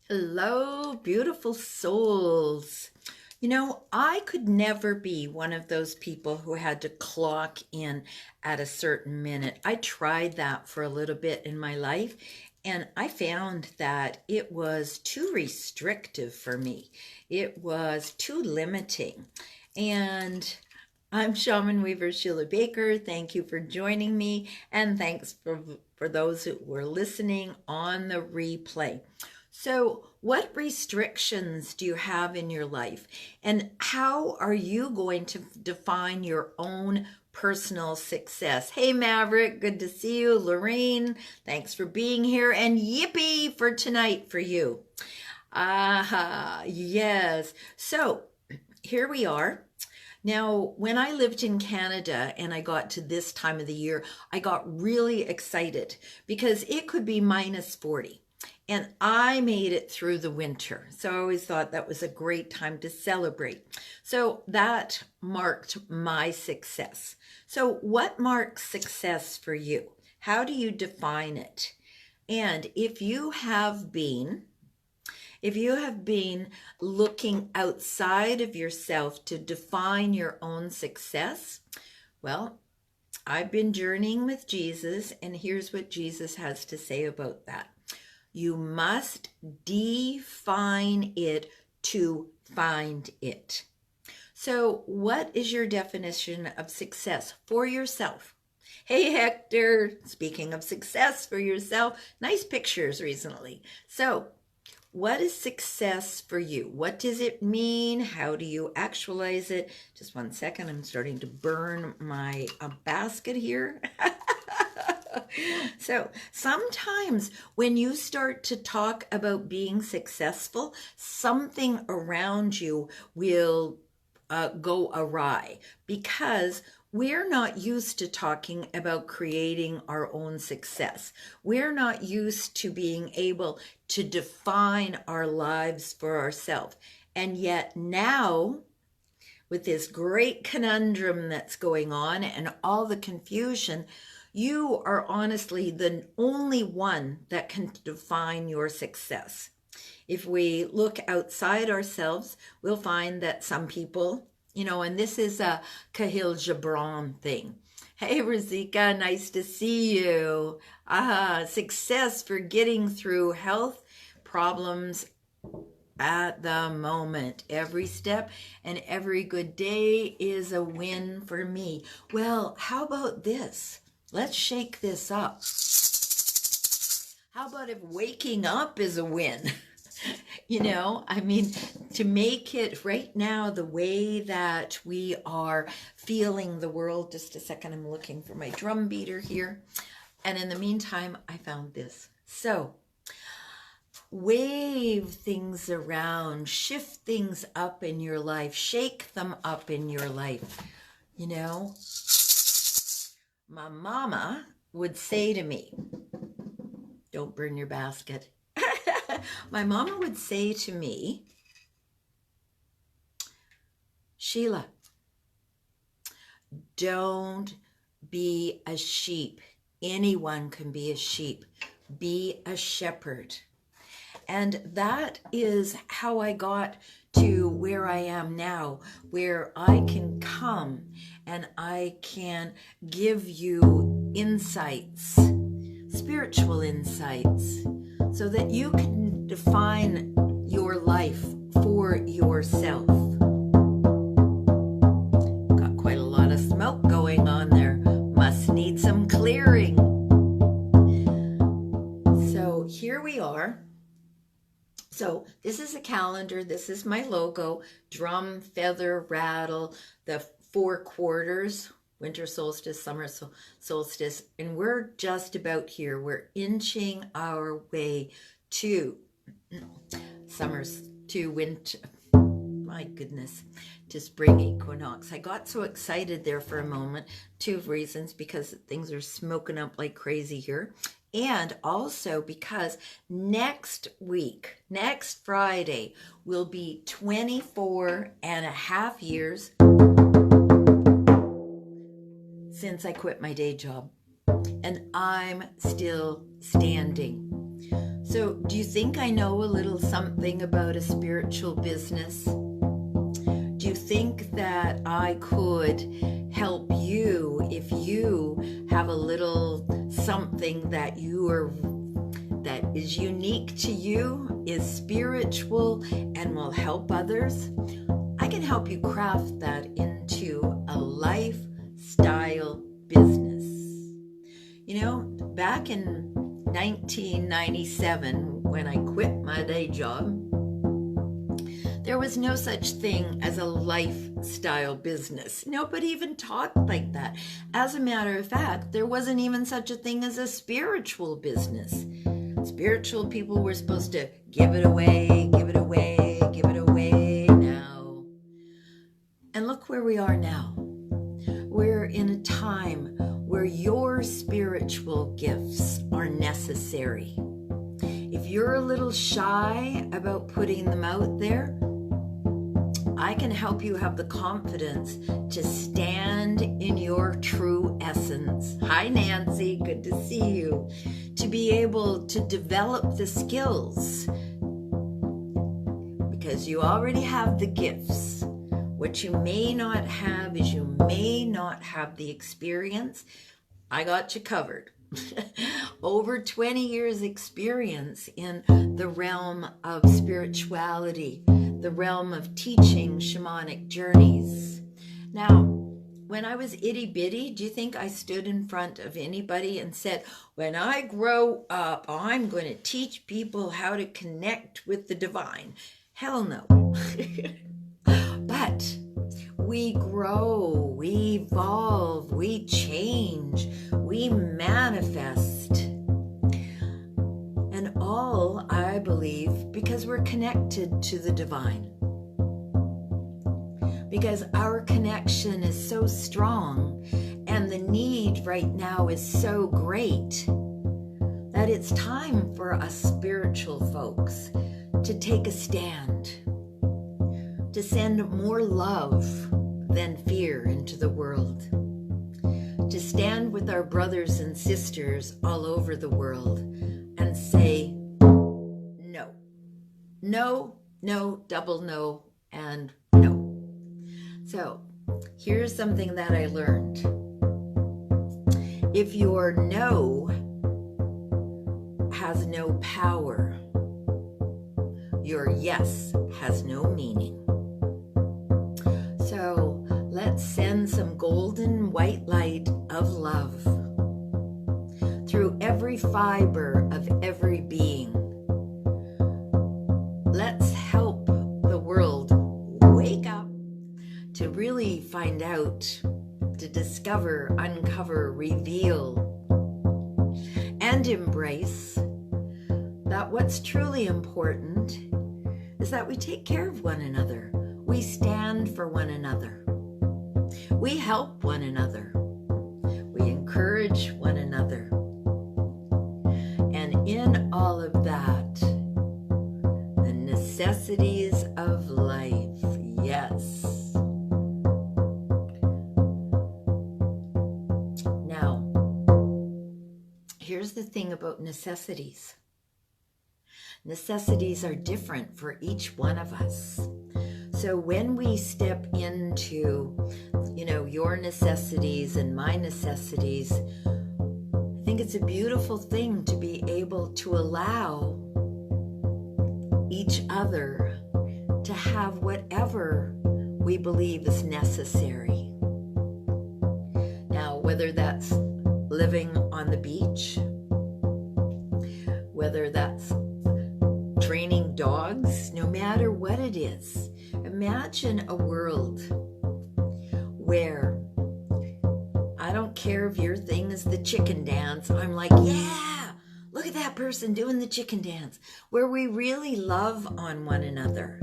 Hello, beautiful souls. I could never be one of those people who had to clock in at a certain minute. I tried that for a little bit in my life, and I found that it was too restrictive for me. It was too limiting. And I'm Shamanweaver Sheila Baker. Thank you for joining me, and thanks for those who were listening on the replay. So, what restrictions do you have in your life? And how are you going to define your own personal success? Hey, Maverick, good to see you. Lorraine, thanks for being here. And yippee for tonight for you. Yes. So, here we are. Now, when I lived in Canada and I got to this time of the year, I got really excited because it could be minus 40. And I made it through the winter. So I always thought that was a great time to celebrate. So that marked my success. So what marks success for you? How do you define it? And if you have been looking outside of yourself to define your own success, well, I've been journeying with Jesus, and here's what Jesus has to say about that. You must define it to find it. So, what is your definition of success for yourself? Hey, Hector, speaking of success for yourself, nice pictures recently. So, what is success for you? What does it mean? How do you actualize it? Just one second, I'm starting to burn my basket here. So sometimes when you start to talk about being successful, something around you will go awry because we're not used to talking about creating our own success. We're not used to being able to define our lives for ourselves. And yet now, with this great conundrum that's going on and all the confusion, you are honestly the only one that can define your success. If we look outside ourselves, we'll find that some people, and this is a Kahil Gibran thing. Hey, Razika, nice to see you. Success for getting through health problems at the moment. Every step and every good day is a win for me. Well, how about this? Let's shake this up. How about if waking up is a win? To make it right now the way that we are feeling the world. Just a second, I'm looking for my drum beater here. And in the meantime, I found this. So, wave things around, shift things up in your life, shake them up in your life. My mama would say to me, don't burn your basket. My mama would say to me, Sheila, don't be a sheep. Anyone can be a sheep. Be a shepherd. And that is how I got to where I am now, where I can come and I can give you insights, spiritual insights, so that you can define your life for yourself. Got quite a lot of smoke going on there. Must need some clearing. So here we are. So this is a calendar. This is my logo. Drum, feather, rattle, the 4 quarters, winter solstice, summer solstice. And we're just about here. We're inching our way to summers, to winter. My goodness, to spring equinox. I got so excited there for a moment. 2 reasons, because things are smoking up like crazy here. And also because next week, next Friday, will be 24 and a half years since I quit my day job. And I'm still standing. So, do you think I know a little something about a spiritual business? Do you think that I could help you if you have a little something that that is unique to you, is spiritual, and will help others? I can help you craft that into a lifestyle business. You know, back in 1997, when I quit my day job, there was no such thing as a lifestyle business. Nobody even talked like that. As a matter of fact, there wasn't even such a thing as a spiritual business. Spiritual people were supposed to give it away, give it away, give it away now. And look where we are now. We're in a time where your spiritual gifts are necessary. If you're a little shy about putting them out there, I can help you have the confidence to stand in your true essence. Hi, Nancy. Good to see you. To be able to develop the skills, because you already have the gifts. What you may not have is you may not have the experience. I got you covered. Over 20 years experience in the realm of spirituality, the realm of teaching shamanic journeys. Now, when I was itty bitty, do you think I stood in front of anybody and said, when I grow up, I'm going to teach people how to connect with the divine? Hell no. But we grow, we evolve, we change, we manifest. And all, I believe, because we're connected to the divine. Because our connection is so strong and the need right now is so great that it's time for us spiritual folks to take a stand, to send more love than fear into the world, to stand with our brothers and sisters all over the world and say no, no, no, double no, and no. So here's something that I learned. If your no has no power, your yes has no meaning. So let's send some golden white light of love through every fiber of every being. Let's help the world wake up to really find out, to discover, uncover, reveal, and embrace that what's truly important is that we take care of one another. We stand for one another. We help one another. We encourage one another. And in all of that, the necessities of life, yes. Now, here's the thing about necessities. Necessities are different for each one of us. So when we step into, your necessities and my necessities, I think it's a beautiful thing to be able to allow each other to have whatever we believe is necessary. Now, whether that's living on the beach, whether that's training dogs, no matter what it is, imagine a world where I don't care if your thing is the chicken dance. I'm like, yeah, look at that person doing the chicken dance, where we really love on one another.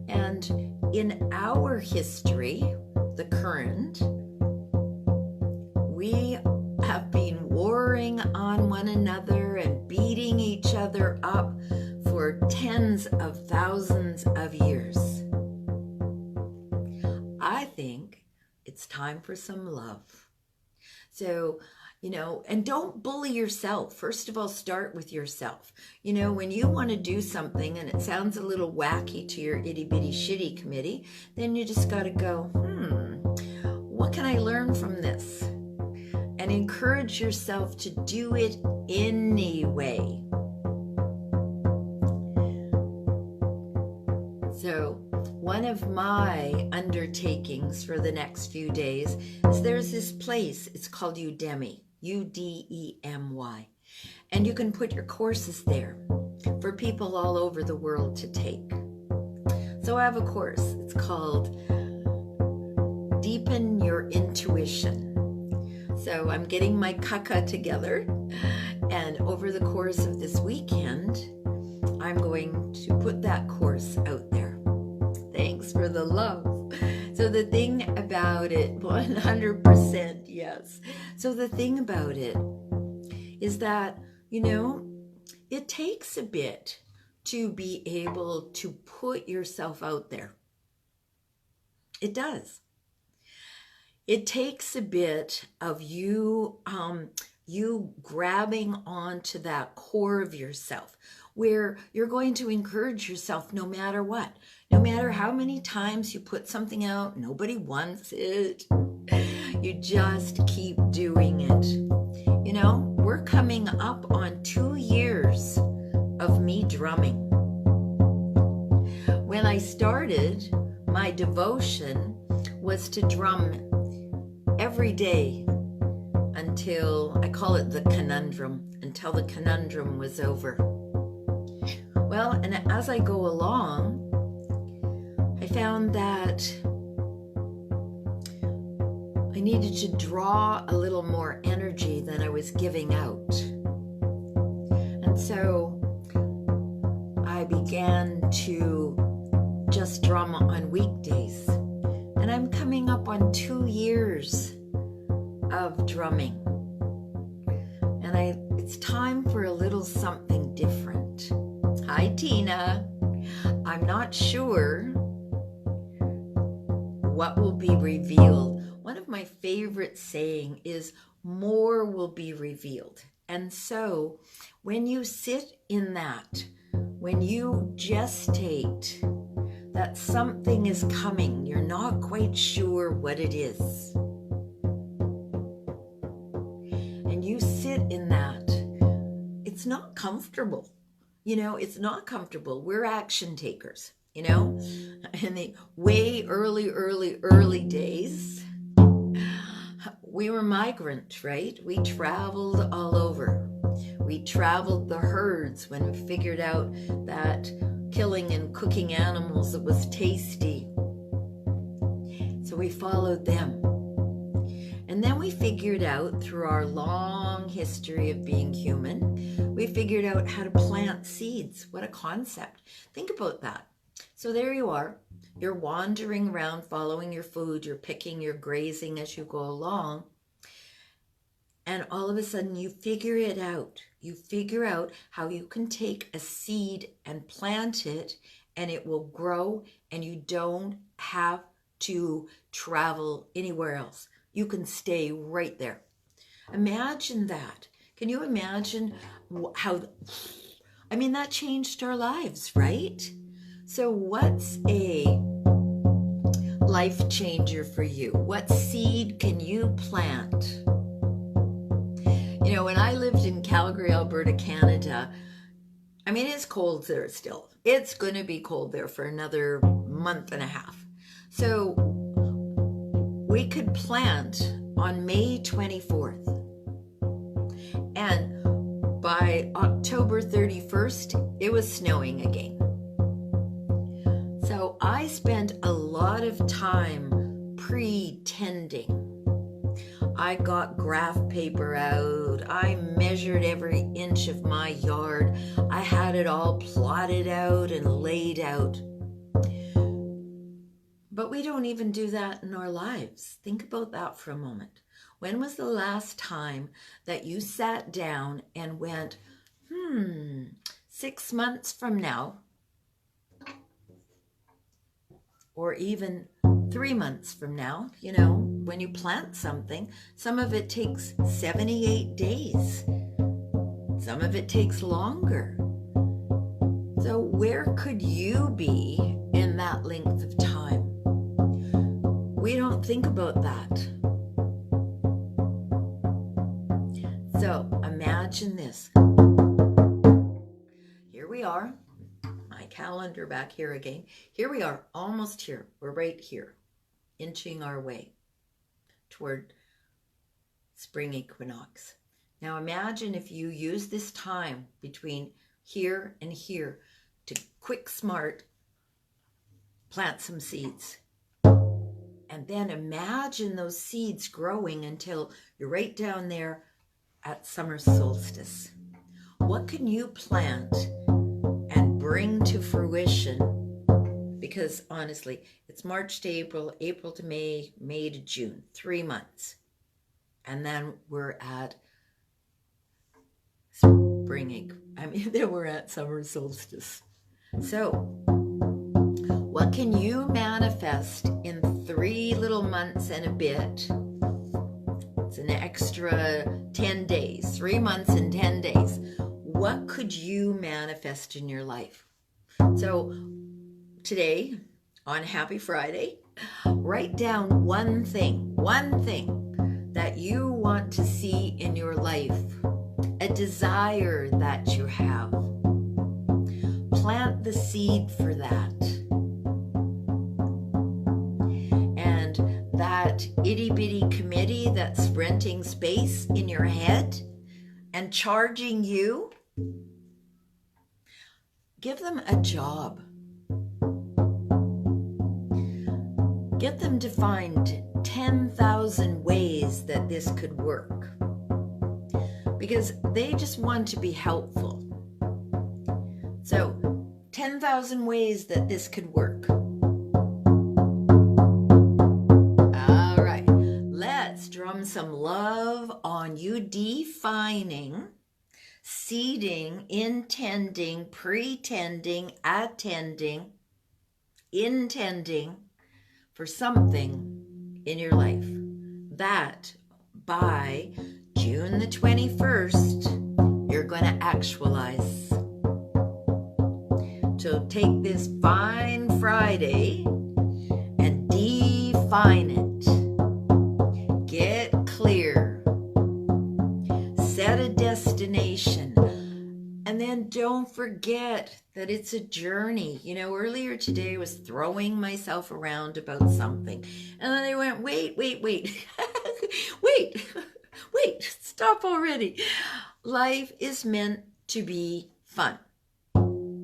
And in our history, the current, we have been warring on one another and beating each other up for tens of thousands of years. I think it's time for some love. So and don't bully yourself. First of all, start with yourself. When you want to do something and it sounds a little wacky to your itty bitty shitty committee, then you just got to go, what can I learn from this? And encourage yourself to do it anyway. So, one of my undertakings for the next few days is there's this place, it's called Udemy, Udemy, and you can put your courses there for people all over the world to take. So I have a course, it's called Deepen Your Intuition. So I'm getting my caca together, and over the course of this weekend, I'm going to put that course out there. Thanks for the love. So the thing about it, 100% yes. So the thing about it is that, it takes a bit to be able to put yourself out there. It does. It takes a bit of you grabbing onto that core of yourself, where you're going to encourage yourself no matter what. No matter how many times you put something out, nobody wants it. You just keep doing it. We're coming up on 2 years of me drumming. When I started, my devotion was to drum every day until, I call it the conundrum, until the conundrum was over. Well, and as I go along, I found that I needed to draw a little more energy than I was giving out. And so I began to just drum on weekdays. And I'm coming up on 2 years of drumming. And it's time for a little something different. Hi, Tina. I'm not sure what will be revealed. One of my favorite saying is, more will be revealed. And so when you sit in that, when you gestate that something is coming, you're not quite sure what it is, and you sit in that, it's not comfortable. It's not comfortable. We're action takers, in the way early days, we were migrant, right? We traveled all over. We traveled the herds when we figured out that killing and cooking animals, it was tasty. So we followed them. And then we figured out, through our long history of being human, we figured out how to plant seeds. What a concept. Think about that. So there you are. You're wandering around following your food. You're picking, you're grazing as you go along. And all of a sudden you figure it out. You figure out how you can take a seed and plant it, and it will grow, and you don't have to travel anywhere else. You can stay right there. Imagine that. Can you imagine how, that changed our lives, right? So what's a life changer for you? What seed can you plant? When I lived in Calgary, Alberta, Canada, it's cold there still. It's going to be cold there for another month and a half. So we could plant on May 24th. And by October 31st, it was snowing again. So I spent a lot of time pretending. I got graph paper out. I measured every inch of my yard. I had it all plotted out and laid out. But we don't even do that in our lives. Think about that for a moment. When was the last time that you sat down and went, 6 months from now, or even 3 months from now, when you plant something, some of it takes 78 days. Some of it takes longer. So where could you be in that length of time? We don't think about that. So imagine this. Here we are. My calendar back here again. Here we are, almost here. We're right here, inching our way toward spring equinox. Now imagine if you use this time between here and here to quick, smart, plant some seeds. And then imagine those seeds growing until you're right down there at summer solstice. What can you plant and bring to fruition? Because honestly, it's March to April, April to May, May to June, 3 months. And then we're at then we're at summer solstice. So, what can you manifest in 3 little months and a bit? It's an extra 10 days, 3 months and 10 days. What could you manifest in your life? So, today, on Happy Friday, write down one thing that you want to see in your life, a desire that you have. Plant the seed for that. And that itty-bitty committee that's renting space in your head and charging you, give them a job. Get them to find 10,000 ways that this could work, because they just want to be helpful. So, 10,000 ways that this could work. All right, let's drum some love on you defining, seeding, intending, pretending, attending, intending for something in your life that by June the 21st, you're going to actualize. So take this fine Friday and define it. Get clear. Set a destination. And then don't forget that it's a journey. Earlier today I was throwing myself around about something. And then I went, wait. Wait, stop already. Life is meant to be fun.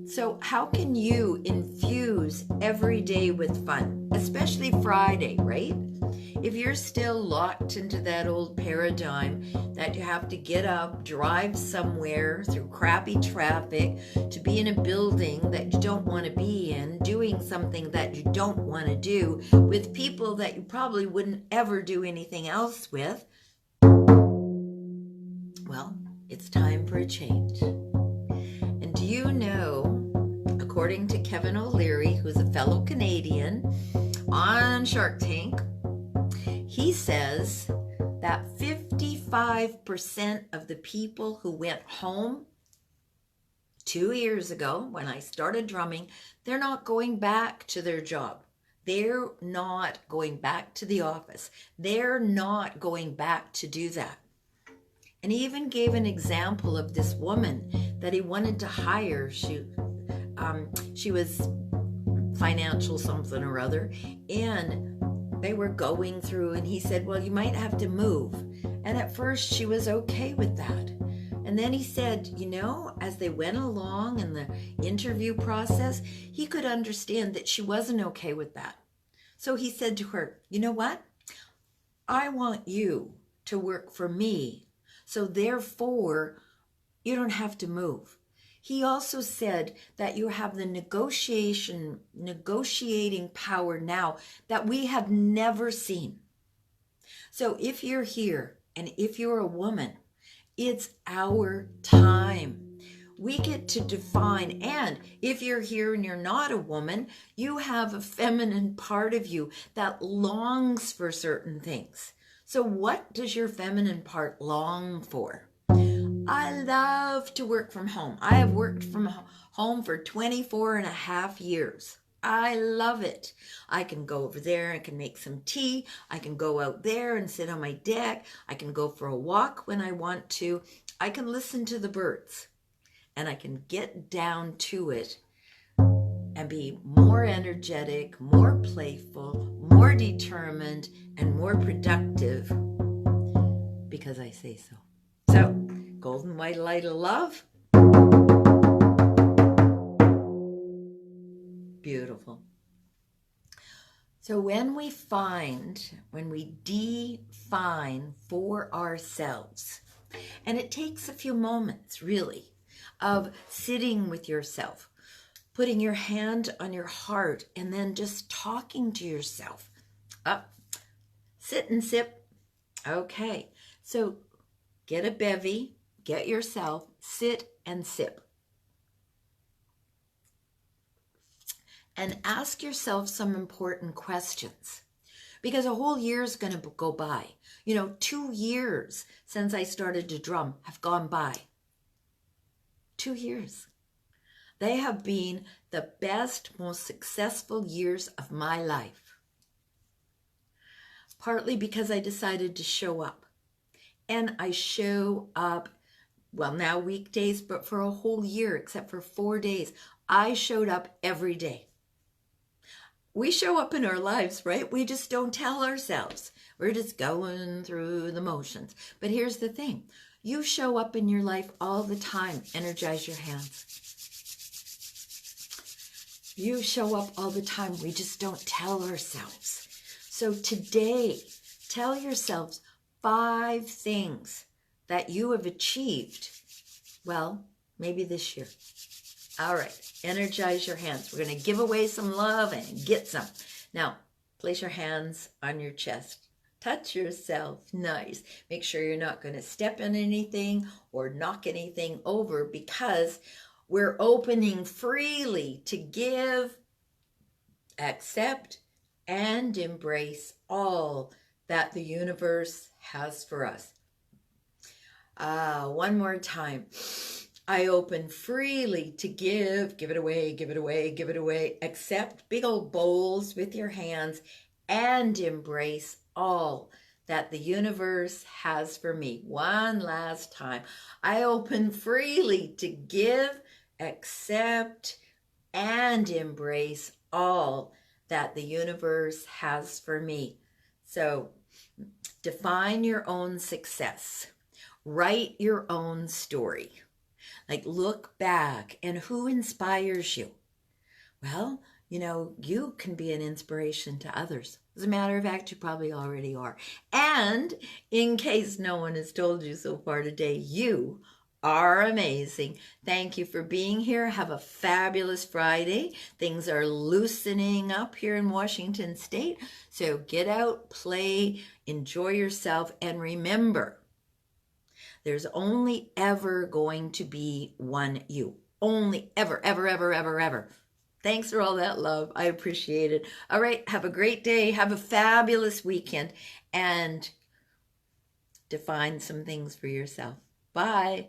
So how can you infuse every day with fun, especially Friday, right? If you're still locked into that old paradigm that you have to get up, drive somewhere through crappy traffic, to be in a building that you don't want to be in, doing something that you don't want to do, with people that you probably wouldn't ever do anything else with, well, it's time for a change. And do you know, according to Kevin O'Leary, who's a fellow Canadian on Shark Tank, he says that 55% of the people who went home 2 years ago when I started drumming, they're not going back to their job. They're not going back to the office. They're not going back to do that. And he even gave an example of this woman that he wanted to hire. She was financial something or other, and they were going through, and he said, well, you might have to move. And at first she was okay with that. And then he said, as they went along in the interview process, he could understand that she wasn't okay with that. So he said to her, you know what? I want you to work for me. So therefore, you don't have to move. He also said that you have the negotiating power now that we have never seen. So if you're here and if you're a woman, it's our time. We get to define. And if you're here and you're not a woman, you have a feminine part of you that longs for certain things. So what does your feminine part long for? I love to work from home. I have worked from home for 24 and a half years. I love it. I can go over there, I can make some tea. I can go out there and sit on my deck. I can go for a walk when I want to. I can listen to the birds and I can get down to it and be more energetic, more playful, more determined, and more productive because I say so. So, golden white light of love. Beautiful. So when we define for ourselves, and it takes a few moments really of sitting with yourself, putting your hand on your heart and then just talking to yourself. Up, sit and sip. Okay, so get a bevy, get yourself, sit and sip. And ask yourself some important questions because a whole year is going to go by. 2 years since I started to drum have gone by. 2 years. They have been the best, most successful years of my life. Partly because I decided to show up. And I show up, well, now weekdays, but for a whole year, except for 4 days, I showed up every day. We show up in our lives, right? We just don't tell ourselves. We're just going through the motions. But here's the thing. You show up in your life all the time. Energize your hands. You show up all the time. We just don't tell ourselves. So today, tell yourselves 5 things that you have achieved. Well, maybe this year. All right, energize your hands. We're going to give away some love and get some. Now, place your hands on your chest. Touch yourself. Nice. Make sure you're not going to step on anything or knock anything over because we're opening freely to give, accept, and embrace all that the universe has for us. One more time. I open freely to give it away, give it away, give it away. Accept big old bowls with your hands and embrace all that the universe has for me. One last time. I open freely to give, accept, and embrace all that the universe has for me. So, define your own success. Write your own story. Like look back and who inspires you? Well, you can be an inspiration to others. As a matter of fact, you probably already are. And in case no one has told you so far today, you are amazing. Thank you for being here. Have a fabulous Friday. Things are loosening up here in Washington State. So get out, play, enjoy yourself, and remember, there's only ever going to be one you. Only ever, ever, ever, ever, ever. Thanks for all that love. I appreciate it. All right. Have a great day. Have a fabulous weekend. And define some things for yourself. Bye.